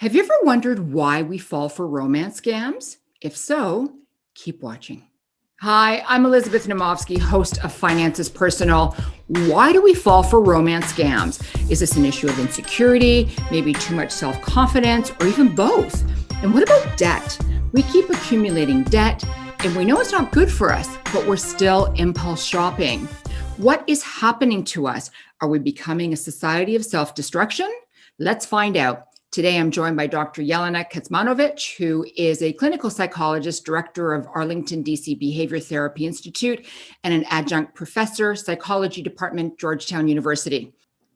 Have you ever wondered why we fall for romance scams? If so, keep watching. Hi, I'm Elizabeth Naumovski, host of Finances Personal. Why do we fall for romance scams? Is this an issue of insecurity, maybe too much self-confidence, or even both? And what about debt? We keep accumulating debt, and we know it's not good for us, but we're still impulse shopping. What is happening to us? Are we becoming a society of self-destruction? Let's find out. Today, I'm joined by Dr. Jelena Kecmanovic, who is a clinical psychologist, director of Arlington, DC Behavior Therapy Institute, and an adjunct professor, psychology department, Georgetown University.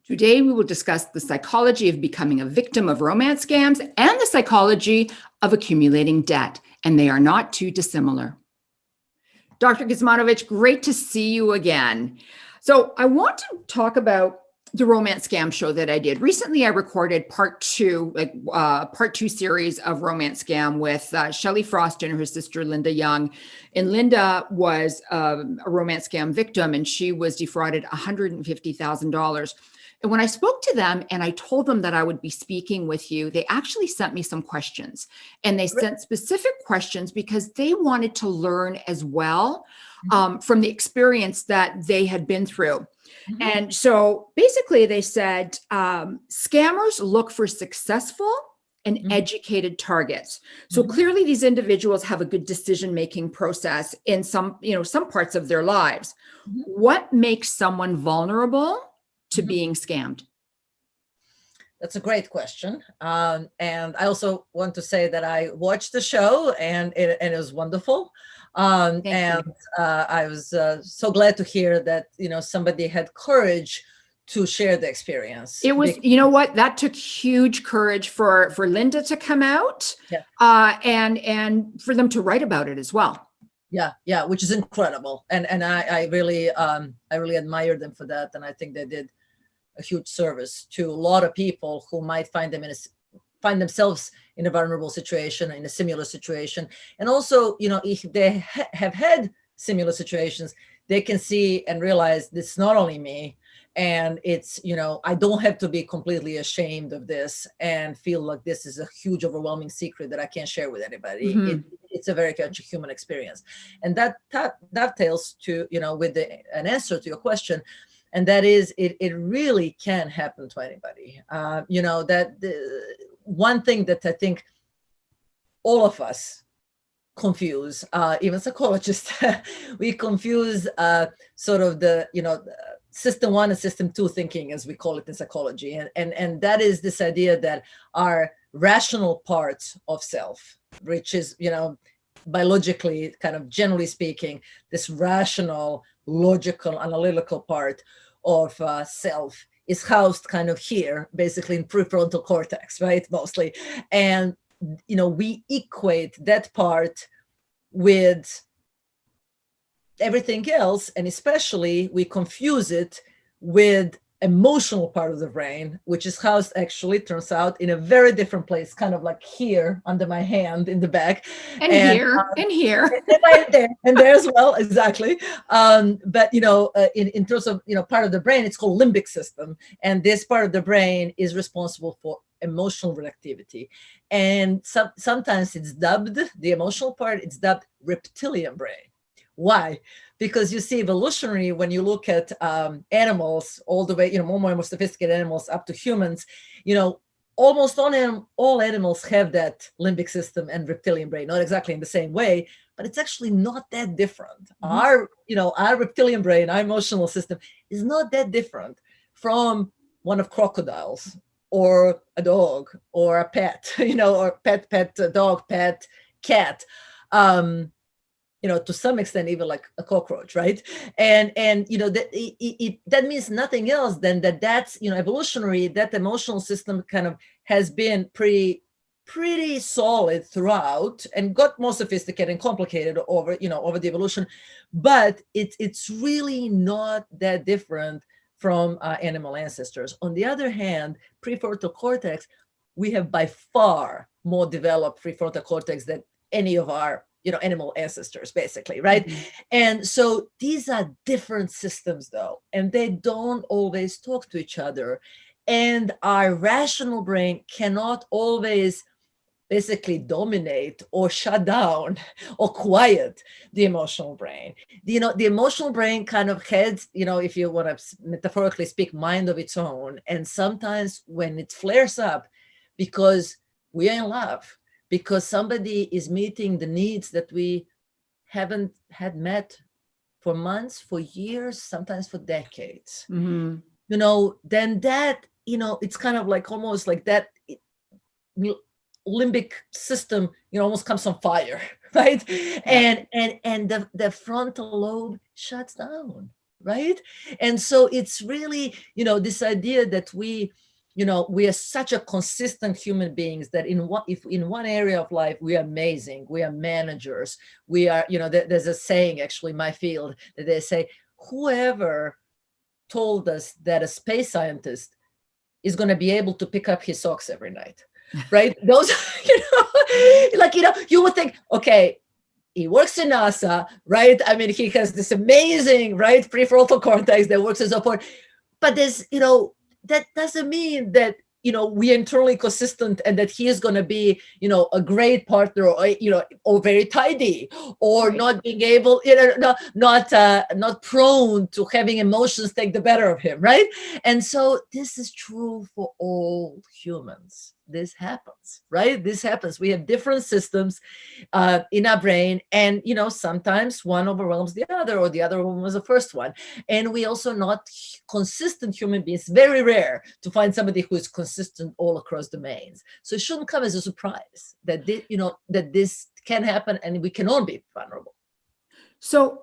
Today, we will discuss the psychology of becoming a victim of romance scams and the psychology of accumulating debt, and they are not too dissimilar. Dr. Kecmanovic, great to see you again. So I want to talk about the romance scam show that I did. Recently, I recorded part two series of Romance Scam with Shelley Frost and her sister, Linda Young. And Linda was a romance scam victim, and she was defrauded $150,000. And when I spoke to them and I told them that I would be speaking with you, they actually sent me some questions. And they sent specific questions because they wanted to learn as well from the experience that they had been through. Mm-hmm. And so basically they said, scammers look for successful and educated targets. So clearly these individuals have a good decision-making process in some parts of their lives. What makes someone vulnerable to being scammed? That's a great question. And I also want to say that I watched the show and it was wonderful. I was so glad to hear that, somebody had courage to share the experience. It was, you know what, that took huge courage for Linda to come out, and for them to write about it as well. Yeah, which is incredible. And I really admire them for that. And I think they did a huge service to a lot of people who might find themselves in a vulnerable situation, in a similar situation. And also, if they have had similar situations, they can see and realize this is not only me. And it's, I don't have to be completely ashamed of this and feel like this is a huge, overwhelming secret that I can't share with anybody. It's a very much a human experience. And that dovetails to, with an answer to your question. And that is, it really can happen to anybody. One thing that I think all of us confuse, even psychologists, we confuse sort of the, system one and system two thinking, as we call it in psychology. And that is this idea that our rational parts of self, which is, biologically, kind of generally speaking, this rational, logical, analytical part of self is housed kind of here, basically in prefrontal cortex, right? Mostly. And, we equate that part with everything else. And especially we confuse it with emotional part of the brain, which is housed actually, turns out, in a very different place, kind of like here under my hand in the back. And here. And there as well, exactly. But, in terms of, part of the brain, it's called limbic system. And this part of the brain is responsible for emotional reactivity. And sometimes it's dubbed, the emotional part, it's dubbed reptilian brain. Why? Because you see, evolutionary, when you look at animals all the way, more sophisticated animals up to humans, almost all animals have that limbic system and reptilian brain, not exactly in the same way, but it's actually not that different. Our reptilian brain, our emotional system is not that different from one of crocodiles or a dog or a pet, or pet dog, pet cat. To some extent, even like a cockroach, right? And that means nothing else than that's, evolutionary, that emotional system kind of has been pretty solid throughout and got more sophisticated and complicated over the evolution. But it's really not that different from animal ancestors. On the other hand, prefrontal cortex, we have by far more developed prefrontal cortex than any of our animal ancestors, basically, right? And so these are different systems, though, and they don't always talk to each other. And our rational brain cannot always basically dominate or shut down or quiet the emotional brain. The emotional brain kind of has, if you want to metaphorically speak, mind of its own. And sometimes when it flares up because we are in love, because somebody is meeting the needs that we haven't had met for months, for years, sometimes for decades, Mm-hmm. Then that, it's kind of like almost like that limbic system, almost comes on fire, right? Yeah. And the frontal lobe shuts down, right? And so it's really, this idea that we are such a consistent human beings that if in one area of life we are amazing, we are managers, we are, there's a saying actually in my field that they say, whoever told us that a space scientist is going to be able to pick up his socks every night, right? Those, you would think, okay, he works in NASA, right? I mean, he has this amazing, right, prefrontal cortex that works and so forth. But there's, that doesn't mean that, we are internally consistent and that he is going to be, a great partner or very tidy or Right. not being able, not prone to having emotions take the better of him, right? And so this is true for all humans. This happens, right? This happens. We have different systems in our brain, and sometimes one overwhelms the other, or the other one was the first one. And we also not consistent human beings. Very rare to find somebody who is consistent all across domains. So it shouldn't come as a surprise that that this can happen, and we can all be vulnerable. So,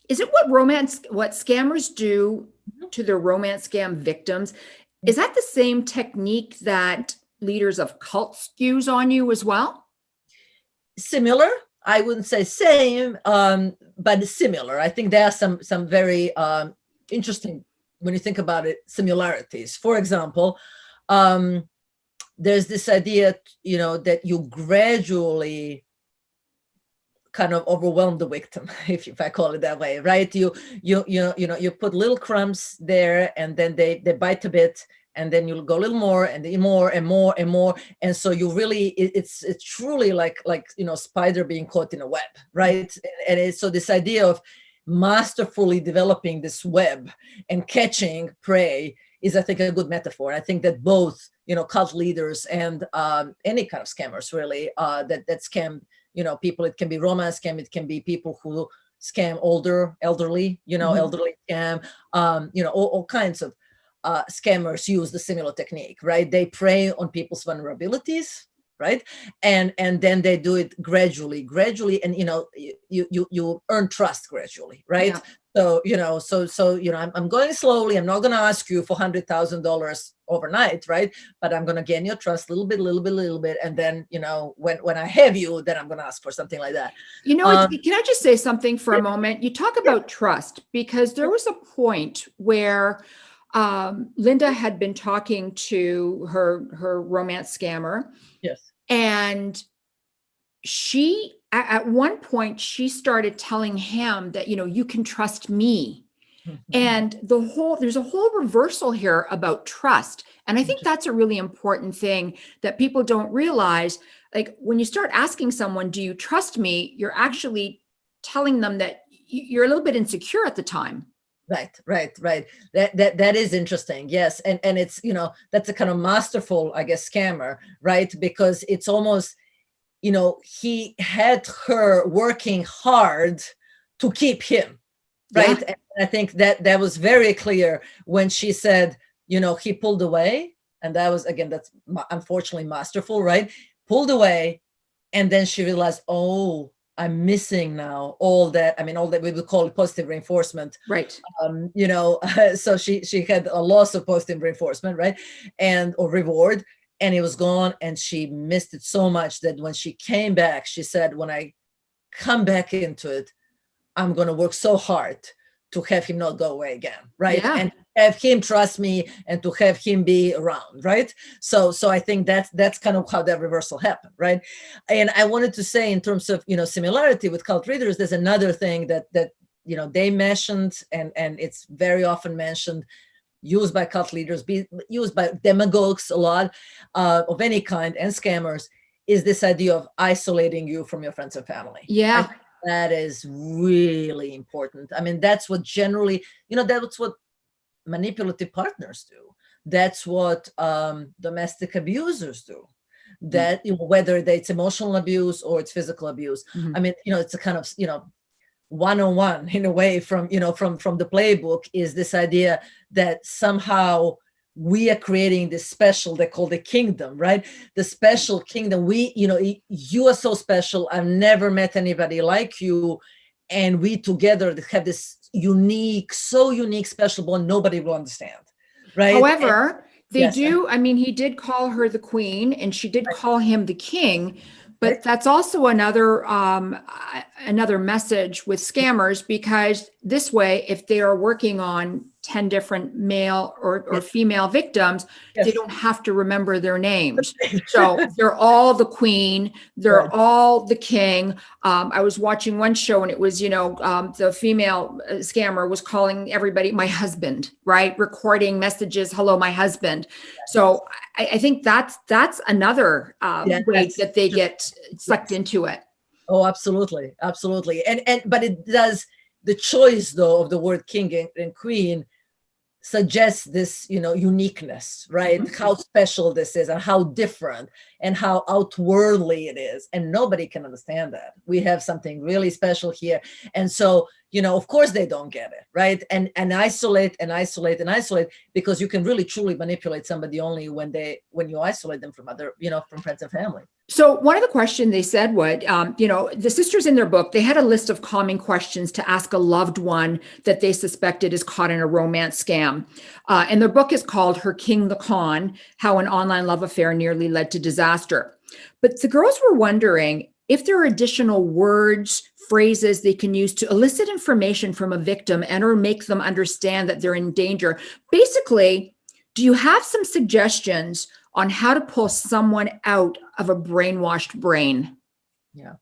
is it what scammers do to their romance scam victims? Is that the same technique that leaders of cults use on you as well? Similar. I wouldn't say same, but similar. I think there are some very interesting, when you think about it, similarities. For example, there's this idea, that you gradually kind of overwhelm the victim, if I call it that way, right? You put little crumbs there, and then they bite a bit, and then you'll go a little more, and then more and more and more, and so you really, it's truly like spider being caught in a web, right? And it's so this idea of masterfully developing this web and catching prey is, I think, a good metaphor. I think that both cult leaders and any kind of scammers really that scam people. It can be romance scam, it can be people who scam elderly, elderly scam, all kinds of scammers use the similar technique, right? They prey on people's vulnerabilities, right? And then they do it gradually, and you earn trust gradually, right? Yeah. So I'm going slowly. I'm not going to ask you for $100,000 overnight, right? But I'm going to gain your trust little bit, and then when I have you, then I'm going to ask for something like that. Can I just say something for a moment? You talk about trust, because there was a point where Linda had been talking to her romance scammer. Yes. And she, at one point, she started telling him that, you can trust me. Mm-hmm. And there's a whole reversal here about trust. And I think that's a really important thing that people don't realize. Like, when you start asking someone, do you trust me? You're actually telling them that you're a little bit insecure at the time. Right. That is interesting. Yes. And it's, that's a kind of masterful, I guess, scammer, right? Because it's almost, he had her working hard to keep him, right? Yeah. And I think that was very clear when she said, he pulled away. And that was, again, that's unfortunately masterful, right? Pulled away. And then she realized, oh, I'm missing now all that we would call positive reinforcement. Right. So she had a loss of positive reinforcement, right? Or reward, and it was gone. And she missed it so much that when she came back, she said, when I come back into it, I'm going to work so hard to have him not go away again, right? Yeah. And have him trust me and to have him be around, right? So I think that's kind of how that reversal happened, right? And I wanted to say, in terms of similarity with cult readers, there's another thing that they mentioned, and it's very often mentioned, used by cult leaders, be used by demagogues a lot, of any kind, and scammers, is this idea of isolating you from your friends and family. Yeah. That is really important. I mean, that's what generally, that's what manipulative partners do. That's what domestic abusers do. That, whether it's emotional abuse or it's physical abuse. I mean, it's a kind of, one-on-one in a way from the playbook, is this idea that somehow we are creating this special, they call the kingdom, right? The special kingdom. You are so special. I've never met anybody like you. And we together have this unique, special bond nobody will understand, right? However, they do. I mean, he did call her the queen and she did call him the king. But that's also another message with scammers, because this way, if they are working on 10 different male or female victims, they don't have to remember their names. So they're all the queen, they're all the king. I was watching one show and it was, the female scammer was calling everybody my husband, right? Recording messages, hello, my husband. So I think that's another way that they get sucked into it. Oh, absolutely. Absolutely. But it does, the choice though of the word king and queen suggests this, uniqueness, right? How special this is and how different and how outwardly it is. And nobody can understand that. We have something really special here. And so, of course they don't get it, right? And isolate, because you can really truly manipulate somebody only when you isolate them from other, from friends and family. So one of the questions they said was, the sisters in their book, they had a list of common questions to ask a loved one that they suspected is caught in a romance scam. And their book is called Her King the Con, How an Online Love Affair Nearly Led to Disaster. But the girls were wondering if there are additional words, phrases they can use to elicit information from a victim and or make them understand that they're in danger. Basically, do you have some suggestions on how to pull someone out of a brainwashed brain? Yeah.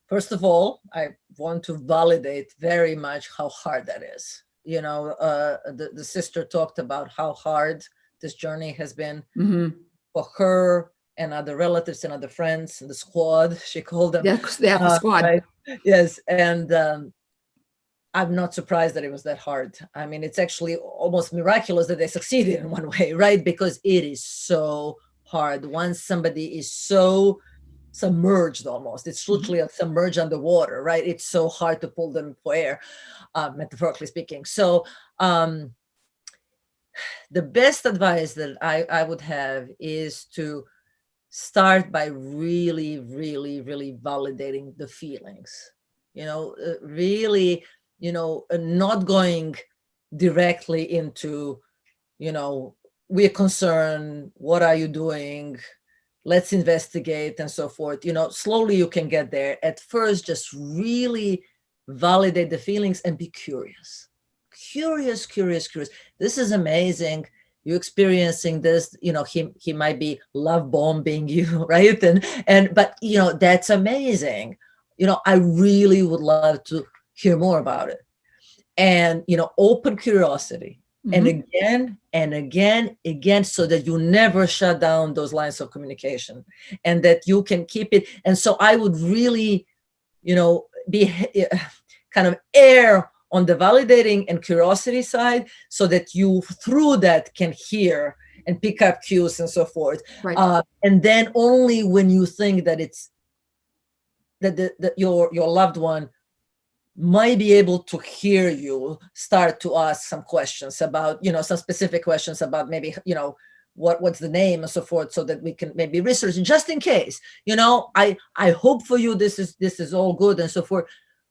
First of all, I want to validate very much how hard that is. The sister talked about how hard this journey has been for her and other relatives and other friends and the squad, she called them. Yeah, the squad. Right? Yes. And I'm not surprised that it was that hard. I mean, it's actually almost miraculous that they succeeded in one way, right? Because it is so hard. Once somebody is so submerged almost, it's literally submerged underwater, right? It's so hard to pull them for air, metaphorically speaking. So the best advice that I would have is to start by really, really, really validating the feelings, really, not going directly into, we're concerned, what are you doing? Let's investigate and so forth. Slowly you can get there. At first, just really validate the feelings and be curious. Curious. This is amazing. You're experiencing this, he might be love bombing you, right? But that's amazing. I really would love to hear more about it. And, open curiosity. And again, so that you never shut down those lines of communication and that you can keep it. And so I would really, be kind of err on the validating and curiosity side so that you through that can hear and pick up cues and so forth. Right. And then only when you think that it's that your loved one might be able to hear you, start to ask some questions about, some specific questions about maybe, what's the name and so forth, so that we can maybe research just in case, I hope for you, this is all good and so forth,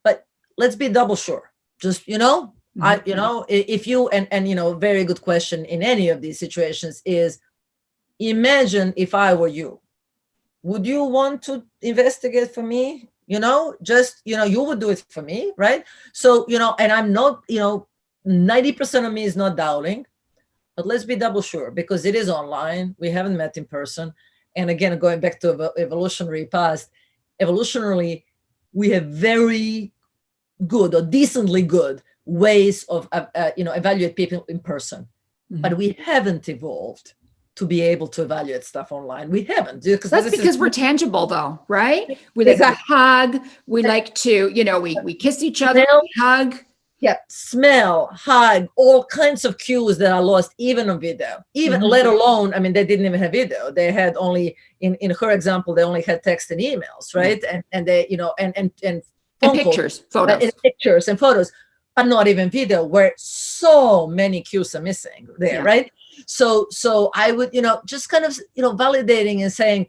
but let's be double sure. Just, if you, and very good question in any of these situations is, imagine if I were you, would you want to investigate for me? You would do it for me, right? So, and I'm not, 90% of me is not doubting, but let's be double sure because it is online. We haven't met in person. And again, going back to evolutionary past, evolutionarily, we have very good or decently good ways of, evaluate people in person. but we haven't evolved to be able to evaluate stuff online. We haven't. That's because we're tangible though, right? We like to hug. We like to, we kiss each other, we hug. Yeah, smell, hug, all kinds of cues that are lost even on video, even let alone, I mean, they didn't even have video. They had only, in her example, they only had text and emails, right? And they, and pictures, photos. Pictures and photos, but not even video, where so many cues are missing there, right? So I would, just kind of, validating and saying,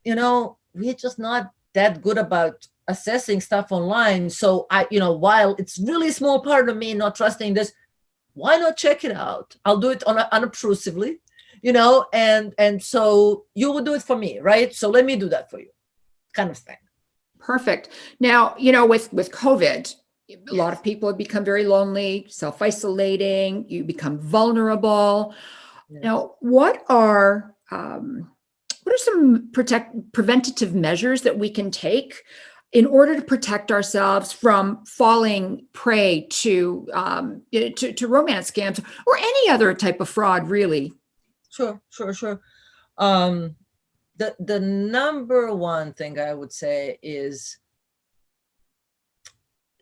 we're just not that good about assessing stuff online. So while it's really a small part of me not trusting this, why not check it out? I'll do it unobtrusively, and so you will do it for me, right? So let me do that for you, kind of thing. Perfect. Now, with COVID, a lot of people have become very lonely, self-isolating, you become vulnerable. Yes. Now, what are some preventative measures that we can take in order to protect ourselves from falling prey to romance scams or any other type of fraud, really? Sure. The number one thing I would say is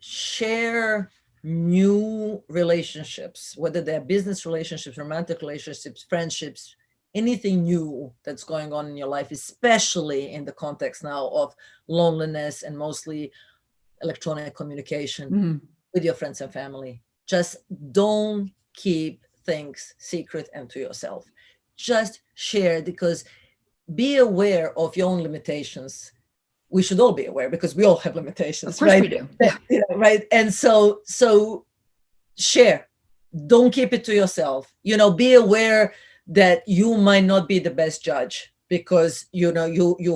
share new relationships, whether they're business relationships, romantic relationships, friendships, anything new that's going on in your life, especially in the context now of loneliness and mostly electronic communication with your friends and family. Just don't keep things secret and to yourself. Just share, because be aware of your own limitations. We should all be aware because we all have limitations, of course, right? We do. Yeah. Right. And so share. Don't keep it to yourself. Be aware that you might not be the best judge because you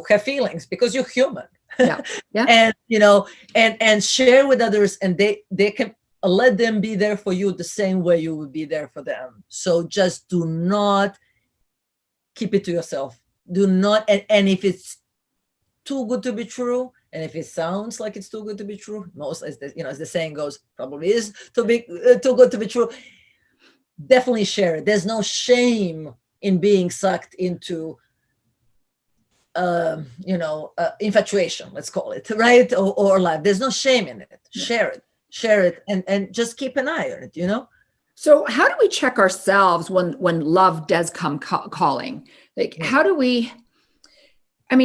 have feelings because you're human. Yeah. and share with others, and they can let them be there for you the same way you would be there for them. So just do not keep it to yourself. Do not, and if it's too good to be true, and if it sounds like it's too good to be true, most, as the saying goes, probably is too good to be true, definitely share it. There's no shame in being sucked into infatuation, let's call it, right? Or love. There's no shame in it. Share it and just keep an eye on it, So how do we check ourselves when love does come calling? Like, how do we,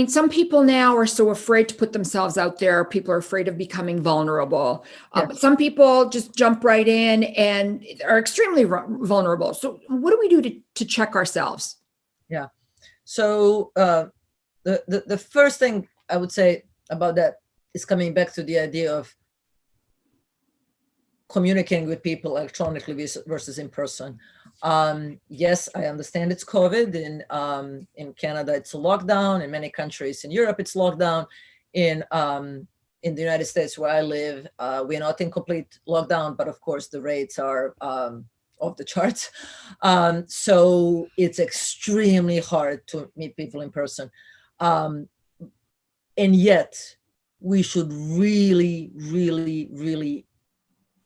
some people now are so afraid to put themselves out there. People are afraid of becoming vulnerable. But some people just jump right in and are extremely vulnerable. So what do we do to check ourselves? Yeah. So the first thing I would say about that is coming back to the idea of communicating with people electronically versus in person. Yes, I understand it's COVID. In Canada, it's a lockdown. In many countries in Europe, it's lockdown. In the United States, where I live, we're not in complete lockdown, but of course the rates are off the charts. So it's extremely hard to meet people in person. And yet we should really, really, really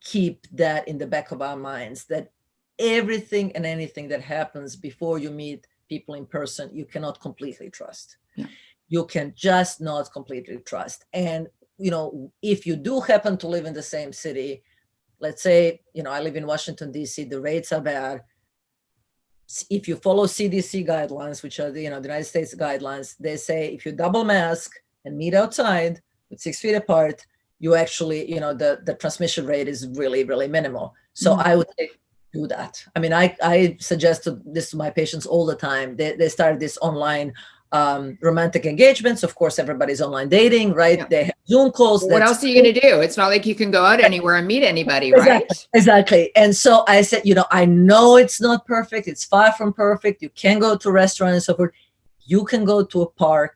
keep that in the back of our minds, that everything and anything that happens before you meet people in person, you cannot completely trust. Yeah. You can just not completely trust. And, if you do happen to live in the same city, let's say, I live in Washington, D.C., the rates are bad. If you follow CDC guidelines, which are the United States guidelines, they say if you double mask and meet outside with 6 feet apart, you actually, the transmission rate is really, really minimal. So I would say do that. I suggest this to my patients all the time. They started this online romantic engagements. Of course, everybody's online dating, right? Yeah. They have Zoom calls. What else are you going to do? It's not like you can go out anywhere and meet anybody, right? Exactly. And so I said, I know it's not perfect. It's far from perfect. You can go to a restaurant and so forth. You can go to a park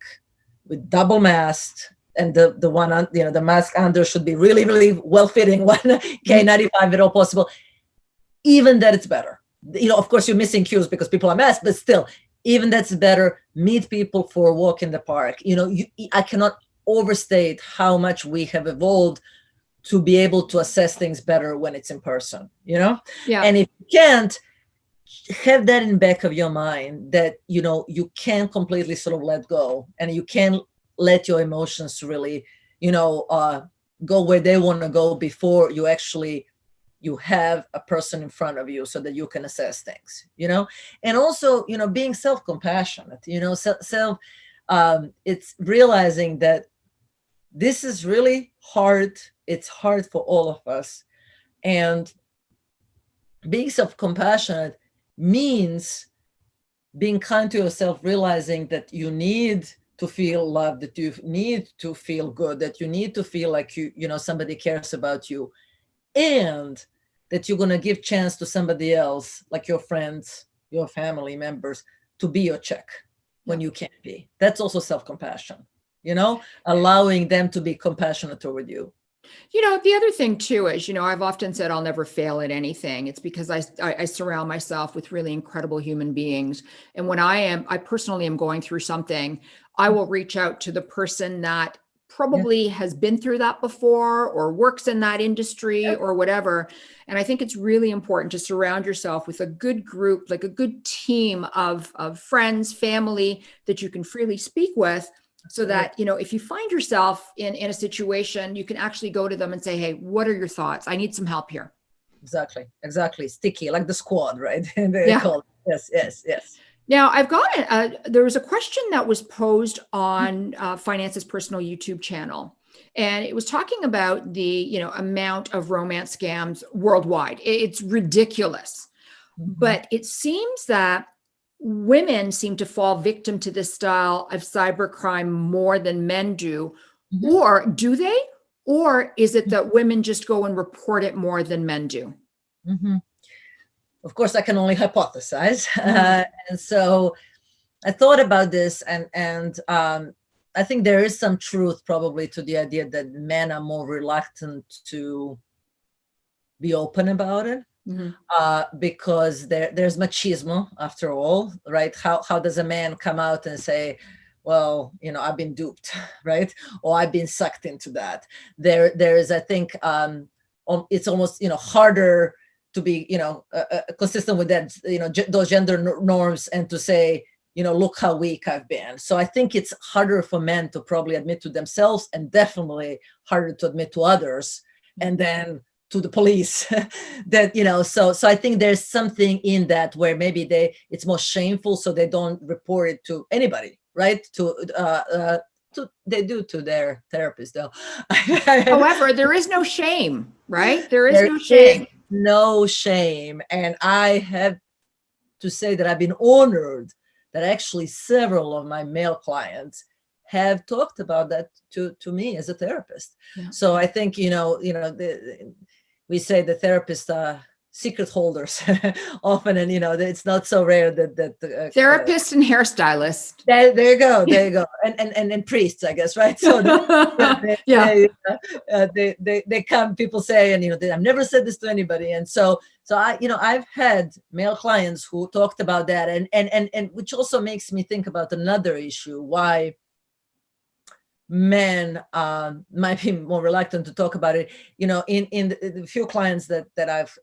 with double masked, and the one on, the mask under should be really, really well-fitting one, K95 at all possible. Even that, it's better. Of course, you're missing cues because people are masked, but still, even that's better. Meet people for a walk in the park. I cannot overstate how much we have evolved to be able to assess things better when it's in person, Yeah. And if you can't, have that in the back of your mind, that, you know, you can't completely sort of let go, and you can't let your emotions really, you know, go where they want to go before you have a person in front of you so that you can assess things, you know. And also, you know, being self-compassionate, you know, it's realizing that this is really hard. It's hard for all of us. And being self-compassionate means being kind to yourself, realizing that you need to feel loved, that you need to feel good, that you need to feel like you know, somebody cares about you, and that you're going to give chance to somebody else, like your friends, your family members, to be your check when you can't be. That's also self-compassion, you know, allowing them to be compassionate toward you. You know, the other thing too is, you know, I've often said I'll never fail at anything. It's because I surround myself with really incredible human beings. And when I personally am going through something, I will reach out to the person that probably has been through that before or works in that industry or whatever. And I think it's really important to surround yourself with a good group, like a good team of friends, family that you can freely speak with. So that, you know, if you find yourself in a situation, you can actually go to them and say, hey, what are your thoughts? I need some help here. Exactly. Sticky, like the squad, right? They call it. Yes. Now, I've got there was a question that was posed on Finance's personal YouTube channel. And it was talking about the, you know, amount of romance scams worldwide. It's ridiculous. But it seems that women seem to fall victim to this style of cybercrime more than men do. Or do they? Or is it that women just go and report it more than men do? Of course, I can only hypothesize. And so I thought about this, and I think there is some truth probably to the idea that men are more reluctant to be open about it. Because there's machismo, after all, right? How does a man come out and say, well, you know, I've been duped, right? Or I've been sucked into that. There is, I think, it's almost, you know, harder to be, you know, consistent with that, you know, those gender norms, and to say, you know, look how weak I've been. So I think it's harder for men to probably admit to themselves, and definitely harder to admit to others, and then to the police that, you know, so I think there's something in that where maybe it's more shameful, so they don't report it to anybody, right? They do to their therapist though. However, there is no shame, right? There is no shame. No shame. And I have to say that I've been honored that actually several of my male clients have talked about that to me as a therapist. So I think, you know, we say the therapists are secret holders often, and, you know, it's not so rare that therapists and hairstylists. There you go, and priests, I guess, right? So they come. People say, and, you know, I've never said this to anybody, and so I, you know, I've had male clients who talked about that, and which also makes me think about another issue, why men might be more reluctant to talk about it. You know, in the few clients that I've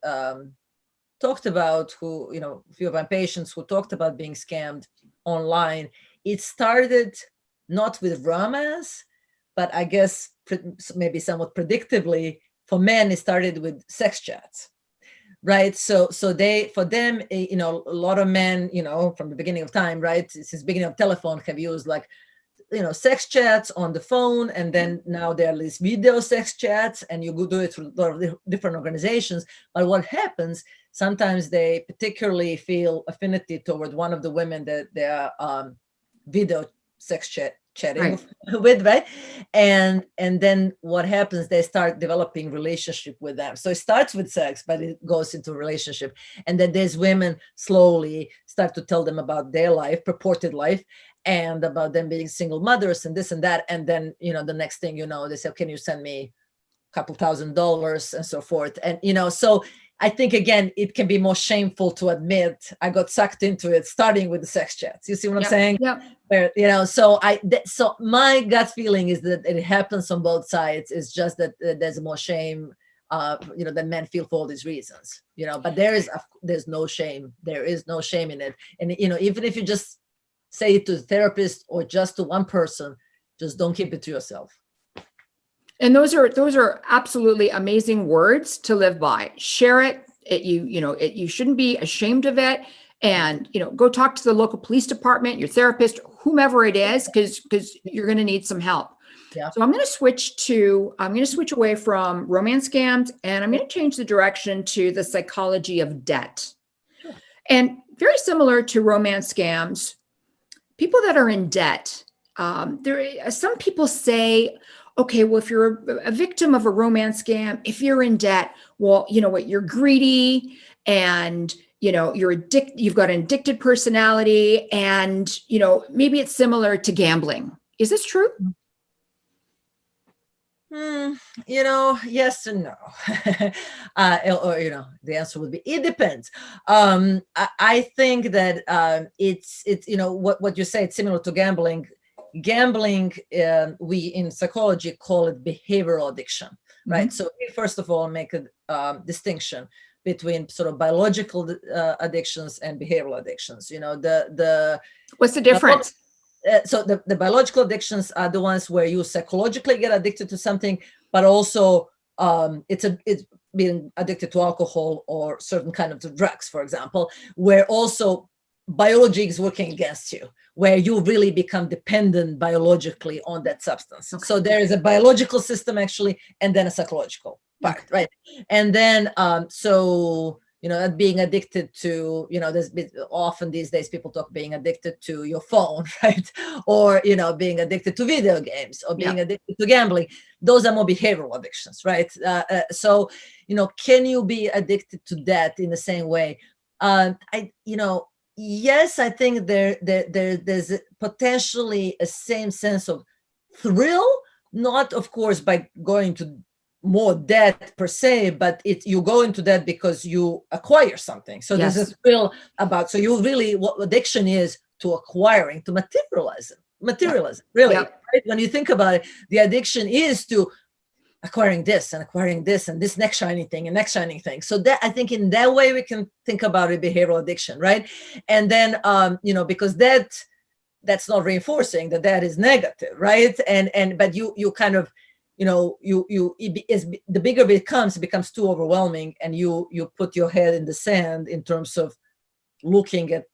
talked about, who, you know, a few of my patients who talked about being scammed online, it started not with romance, but I guess maybe somewhat predictably for men, it started with sex chats. Right. So for them, you know, a lot of men, you know, from the beginning of time, right, since the beginning of telephone, have used, like, you know, sex chats on the phone, and then now there are these video sex chats, and you do it through a lot of different organizations. But what happens, sometimes they particularly feel affinity toward one of the women that they are video sex chatting with, right? And then what happens, they start developing relationship with them. So it starts with sex, but it goes into a relationship. And then these women slowly start to tell them about their life, purported life, and about them being single mothers and this and that. And then, you know, the next thing you know, they say, can you send me a couple $1,000 and so forth. And, you know, so I think, again, it can be more shameful to admit I got sucked into it, starting with the sex chats. You see what I'm saying? Yeah. Where, you know, so my gut feeling is that it happens on both sides. It's just that there's more shame that men feel for all these reasons, but there's no shame. There is no shame in it. And, even if you just say it to the therapist or just to one person, just don't keep it to yourself. And those are absolutely amazing words to live by. Share it. You shouldn't be ashamed of it. And, go talk to the local police department, your therapist, whomever it is, because you're going to need some help. Yeah. So I'm going to switch away from romance scams, and I'm going to change the direction to the psychology of debt. Sure. And very similar to romance scams, people that are in debt, some people say, okay, well, if you're a victim of a romance scam, if you're in debt, well, you know what, you're greedy, and you've got an addicted personality, and maybe it's similar to gambling. Is this true? Yes and no. The answer would be, it depends. I think that it's what you say, it's similar to gambling. Gambling, we in psychology call it behavioral addiction, right? So we first of all make a distinction between sort of biological addictions and behavioral addictions. What's the difference? So the biological addictions are the ones where you psychologically get addicted to something, but also it's being addicted to alcohol or certain kind of drugs, for example, where also biology is working against you, where you really become dependent biologically on that substance. Okay. So there is a biological system actually, and then a psychological part, okay. Right? And then being addicted to, there's often these days people talk being addicted to your phone, right? Or, being addicted to video games or being addicted to gambling. Those are more behavioral addictions, right? So, can you be addicted to that in the same way? Yes, I think there's potentially a same sense of thrill, not of course by going to more debt per se, but you go into that because you acquire something. So yes. There's a thrill about, so you really, what addiction is to acquiring, to materialism, really. Yeah. Right? When you think about it, the addiction is to acquiring this and this next shiny thing and next shiny thing. So that, I think in that way we can think about it, behavioral addiction, right? And then, because that's not reinforcing that is negative, right? But you kind of, the bigger it becomes too overwhelming, and you put your head in the sand in terms of looking at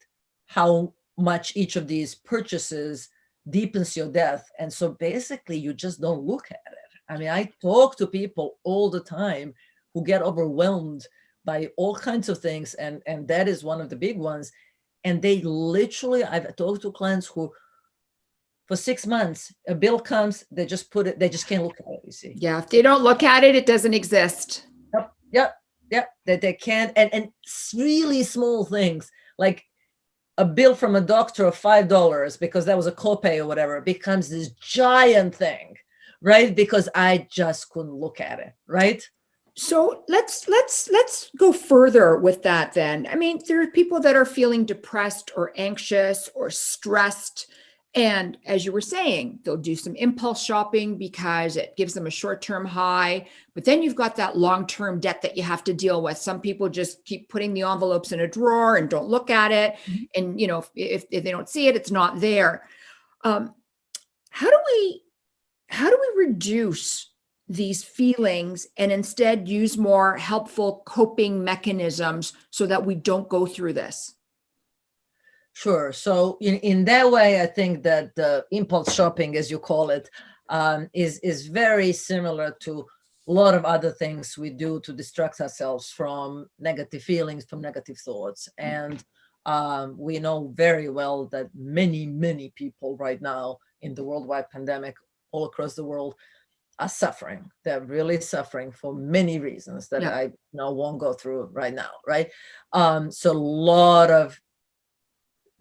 how much each of these purchases deepens your debt. And so basically you just don't look at it. I mean, I talk to people all the time who get overwhelmed by all kinds of things. And that is one of the big ones. And they literally, I've talked to clients who, for 6 months, a bill comes, they just put it, they just can't look at it, you see. Yeah, if they don't look at it, it doesn't exist. Yep. That they can't, and it's really small things, like a bill from a doctor of $5 because that was a copay or whatever, becomes this giant thing, right? Because I just couldn't look at it, right? So let's go further with that then. I mean, there are people that are feeling depressed or anxious or stressed. And as you were saying, they'll do some impulse shopping because it gives them a short-term high. But then you've got that long-term debt that you have to deal with. Some people just keep putting the envelopes in a drawer and don't look at it. Mm-hmm. And, if they don't see it, it's not there. How do we reduce these feelings and instead use more helpful coping mechanisms so that we don't go through this? Sure. So in that way, I think that the impulse shopping, as you call it, is very similar to a lot of other things we do to distract ourselves from negative feelings, from negative thoughts. And we know very well that many people right now in the worldwide pandemic all across the world are suffering. They're really suffering for many reasons that I won't go through right now, right? So a lot of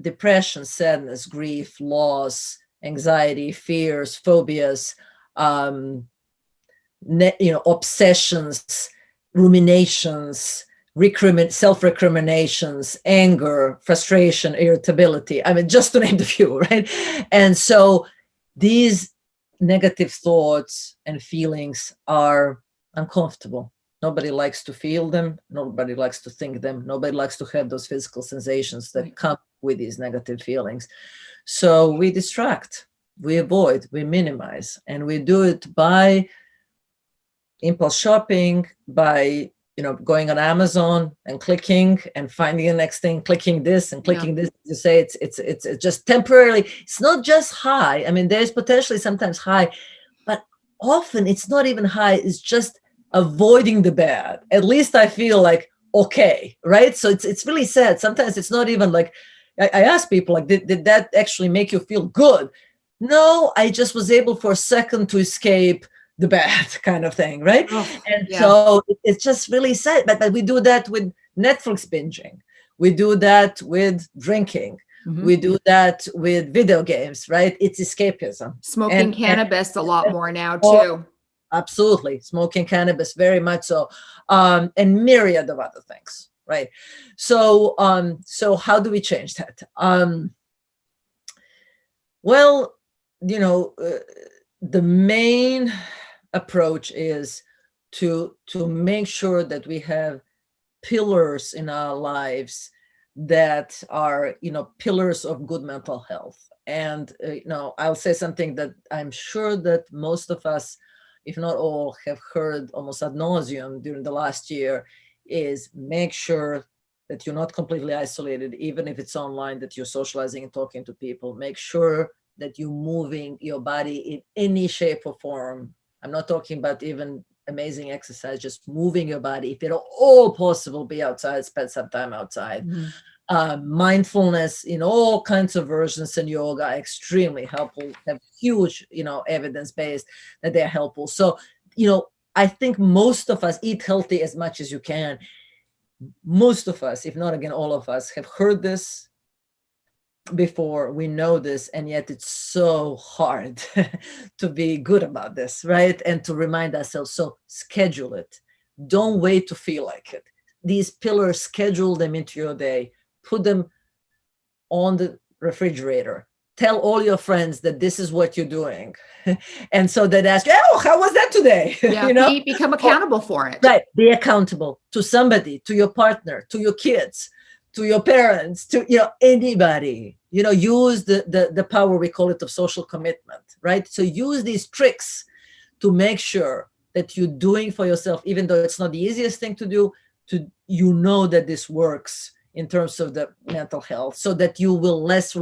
depression, sadness, grief, loss, anxiety, fears, phobias, obsessions, ruminations, self-recriminations, anger, frustration, irritability. I mean, just to name the few, right? And so these negative thoughts and feelings are uncomfortable. Nobody likes to feel them. Nobody likes to think them. Nobody likes to have those physical sensations that come with these negative feelings. So we distract, we avoid, we minimize, and we do it by impulse shopping, by going on Amazon and clicking and finding the next thing, clicking this and clicking this. You say it's just temporarily. It's not just high. I mean, there's potentially sometimes high, but often it's not even high. It's just avoiding the bad. At least I feel like okay, right? So it's really sad. Sometimes it's not even like I ask people like, did that actually make you feel good? No, I just was able for a second to escape the bad kind of thing, right? So it's just really sad. But we do that with Netflix binging. We do that with drinking. We do that with video games, right? It's escapism. Smoking cannabis a lot more now too. Absolutely. Smoking cannabis, very much so. And myriad of other things, right? So how do we change that? Well, the main approach is to make sure that we have pillars in our lives that are pillars of good mental health. And I'll say something that I'm sure that most of us, if not all, have heard almost ad nauseum during the last year, is make sure that you're not completely isolated, even if it's online, that you're socializing and talking to people. Make sure that you're moving your body in any shape or form. I'm not talking about even amazing exercise, just moving your body. If at all possible, be outside, spend some time outside. Mindfulness in all kinds of versions in yoga are extremely helpful, have huge, evidence-based that they're helpful. So, I think most of us eat healthy as much as you can. Most of us, if not again, all of us have heard this before. We know this, and yet it's so hard to be good about this, right? And to remind ourselves. So schedule it. Don't wait to feel like it. These pillars, schedule them into your day. Put them on the refrigerator. Tell all your friends that this is what you're doing. And so they'd ask, oh, how was that today? Yeah, become accountable for it. Right. Be accountable to somebody, to your partner, to your kids, to your parents, to anybody. Use the power, we call it, of social commitment, right? So use these tricks to make sure that you're doing for yourself, even though it's not the easiest thing to do, that this works in terms of the mental health, so that you will less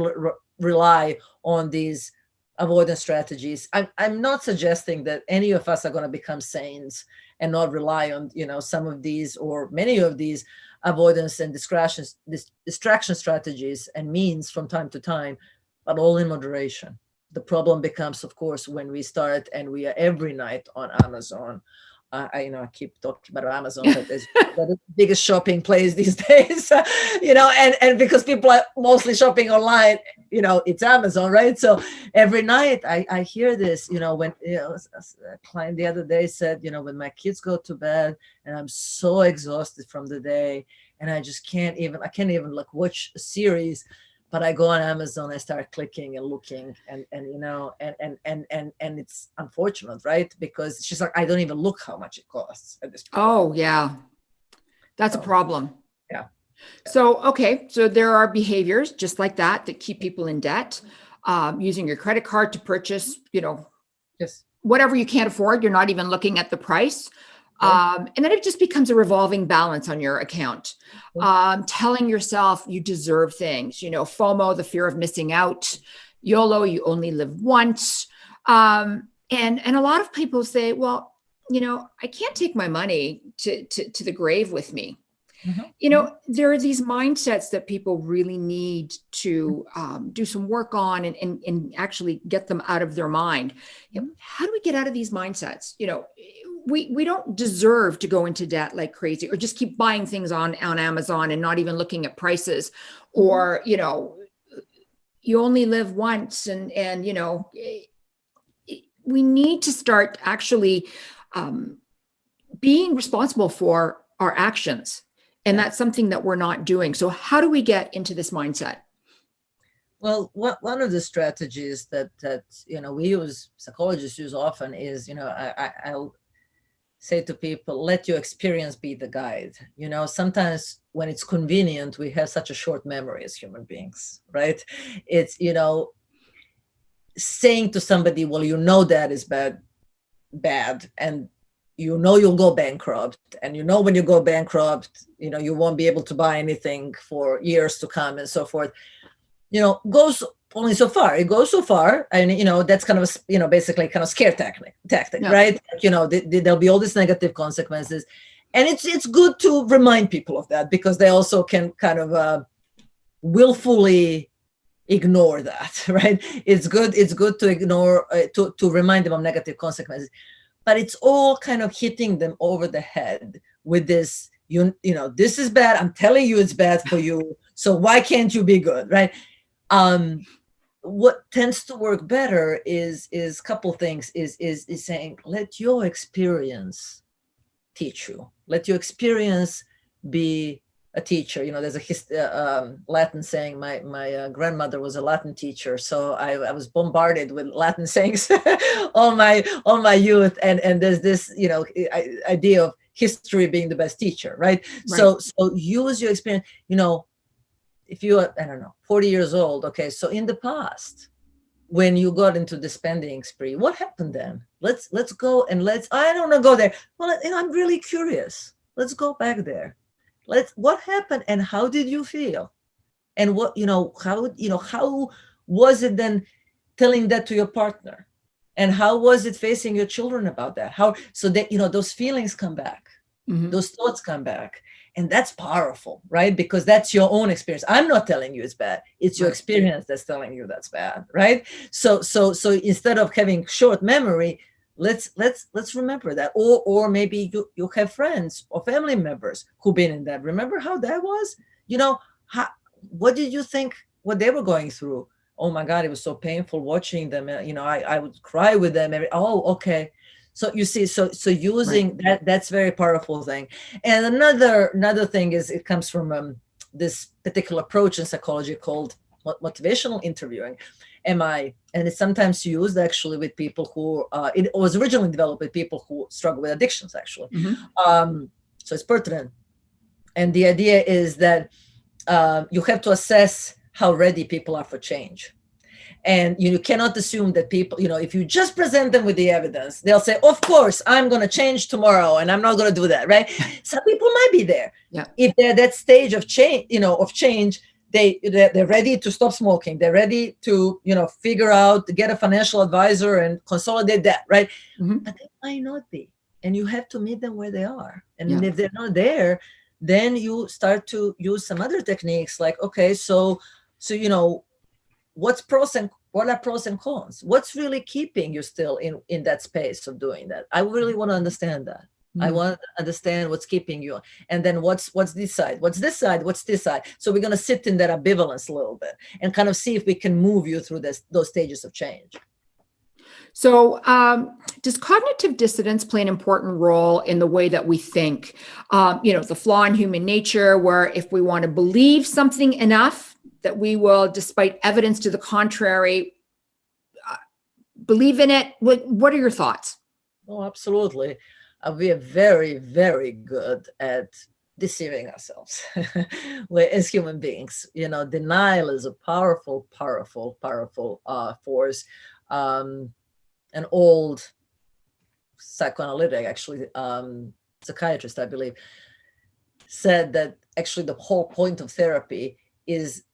rely on these avoidance strategies. I'm not suggesting that any of us are going to become saints and not rely on some of these or many of these avoidance and distraction strategies and means from time to time, but all in moderation. The problem becomes, of course, when we start and we are every night on Amazon. I keep talking about Amazon, but it's the biggest shopping place these days, and because people are mostly shopping online, it's Amazon, right? So every night I hear this, when a client the other day said, when my kids go to bed and I'm so exhausted from the day and I can't even like watch a series, but I go on Amazon, I start clicking and looking, and it's unfortunate, right? Because she's like, I don't even look how much it costs at this point. Oh yeah, that's a problem. Yeah. So there are behaviors just like that keep people in debt. Using your credit card to purchase, yes, whatever you can't afford. You're not even looking at the price. And then it just becomes a revolving balance on your account. Telling yourself you deserve things, FOMO, the fear of missing out, YOLO, you only live once. And a lot of people say, well, I can't take my money to the grave with me. There are these mindsets that people really need to do some work on and actually get them out of their mind. How do we get out of these mindsets? We don't deserve to go into debt like crazy, or just keep buying things on Amazon and not even looking at prices, or, you only live once. And we need to start actually being responsible for our actions. And that's something that we're not doing. So how do we get into this mindset? Well, one of the strategies that we use, psychologists use often, is, say to people, let your experience be the guide. You know, sometimes when it's convenient, we have such a short memory as human beings, right? It's, you know, saying to somebody, well, you know, that is bad, and you know you'll go bankrupt, and you know when you go bankrupt, you know, you won't be able to buy anything for years to come and so forth, you know, goes only so far. It goes so far, and you know, that's kind of a, you know, basically kind of scare tactic, yeah. Right? You know, there'll be all these negative consequences, and it's good to remind people of that, because they also can kind of willfully ignore that, right? It's good to ignore, to remind them of negative consequences, but it's all kind of hitting them over the head with this, you know, this is bad, I'm telling you it's bad for you, so why can't you be good, right? What tends to work better is couple things, is saying, let your experience teach you, let your experience be a teacher. You know, there's a Latin saying, my grandmother was a Latin teacher, so I was bombarded with Latin sayings all my youth, and there's this, you know, idea of history being the best teacher, right? So use your experience. You know, if you are, I don't know, 40 years old, okay, so in the past, when you got into the spending spree, what happened then? Let's go and I don't want to go there. Well, you know, I'm really curious. Let's go back there. What happened and how did you feel? And what, you know, how was it then telling that to your partner? And how was it facing your children about that? How, so that, you know, those feelings come back, those thoughts come back. And that's powerful, right? Because that's your own experience. I'm not telling you it's bad. It's your experience that's telling you that's bad, right? So instead of having short memory, let's remember that. Or maybe you have friends or family members who've been in that. Remember how that was? You know, what did you think what they were going through? Oh my God, it was so painful watching them. You know, I would cry with them. Oh, okay. So you see, so using that's very powerful thing. And another thing is, it comes from this particular approach in psychology called motivational interviewing. And it's sometimes used actually with people who, it was originally developed with people who struggle with addictions, actually. So it's pertinent. And the idea is that you have to assess how ready people are for change. And you cannot assume that people, you know, if you just present them with the evidence, they'll say, of course, I'm going to change tomorrow and I'm not going to do that, right? Some people might be there. Yeah. If they're at that stage of change, you know, they're ready to stop smoking. They're ready to, you know, figure out, to get a financial advisor and consolidate that, right? But they might not be. And you have to meet them where they are. And if they're not there, then you start to use some other techniques like, okay, so, you know, what are pros and cons? What's really keeping you still in that space of doing that? I really want to understand that. I want to understand what's keeping you. And then what's this side? What's this side? What's this side? So we're going to sit in that ambivalence a little bit and kind of see if we can move you through those stages of change. So does cognitive dissonance play an important role in the way that we think? You know, the flaw in human nature, where if we want to believe something enough, that we will, despite evidence to the contrary, believe in it. What are your thoughts? Oh, absolutely. We are very, very good at deceiving ourselves as human beings. You know, denial is a powerful, powerful, powerful force. An old psychoanalytic, actually, psychiatrist, I believe, said that actually the whole point of therapy is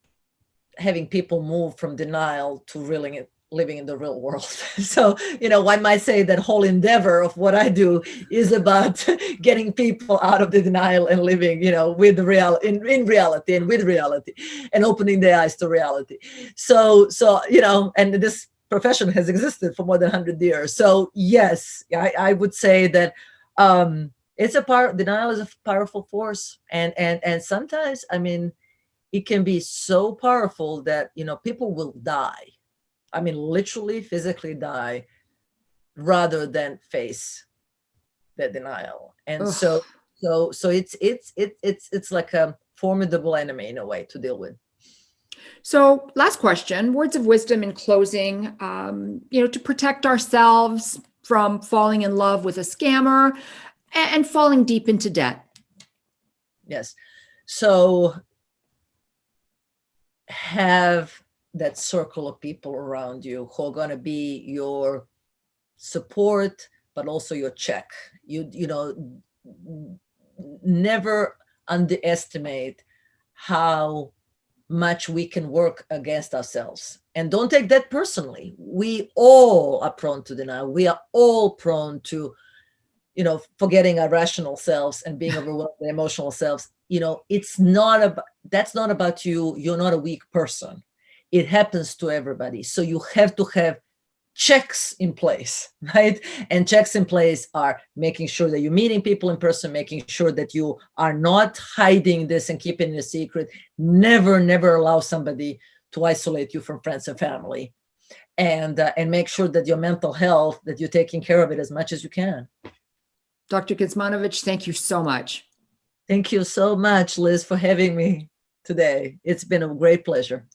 having people move from denial to really living in the real world. So, you know, one might say that whole endeavor of what I do is about getting people out of the denial and living, you know, with the in reality and with reality, and opening their eyes to reality. So, you know, and this profession has existed for more than 100 years. So yes, I would say that denial is a powerful force. And sometimes, I mean, it can be so powerful that, you know, people will die. I mean, literally, physically die rather than face the denial. And so it's like a formidable enemy in a way to deal with. So last question, words of wisdom in closing, you know, to protect ourselves from falling in love with a scammer, and falling deep into debt. Yes. So have that circle of people around you who are going to be your support, but also your check. You know, never underestimate how much we can work against ourselves. And don't take that personally. We all are prone to denial. We are all prone to, you know, forgetting our rational selves and being overwhelmed with emotional selves. You know, it's not about, that's not about you. You're not a weak person. It happens to everybody. So you have to have checks in place, right? And checks in place are making sure that you're meeting people in person, making sure that you are not hiding this and keeping it a secret. Never, never allow somebody to isolate you from friends and family. And make sure that your mental health, that you're taking care of it as much as you can. Dr. Kecmanovic, thank you so much. Thank you so much, Liz, for having me today. It's been a great pleasure.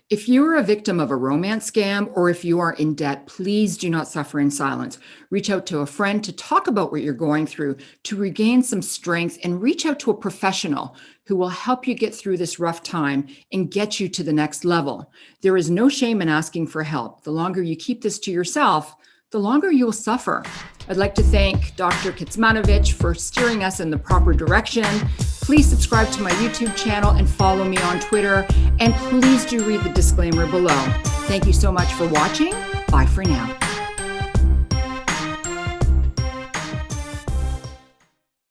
If you are a victim of a romance scam or if you are in debt, please do not suffer in silence. Reach out to a friend to talk about what you're going through, to regain some strength, and reach out to a professional who will help you get through this rough time and get you to the next level. There is no shame in asking for help. The longer you keep this to yourself, the longer you will suffer. I'd like to thank Dr. Kecmanovic for steering us in the proper direction. Please subscribe to my YouTube channel and follow me on Twitter. And please do read the disclaimer below. Thank you so much for watching. Bye for now.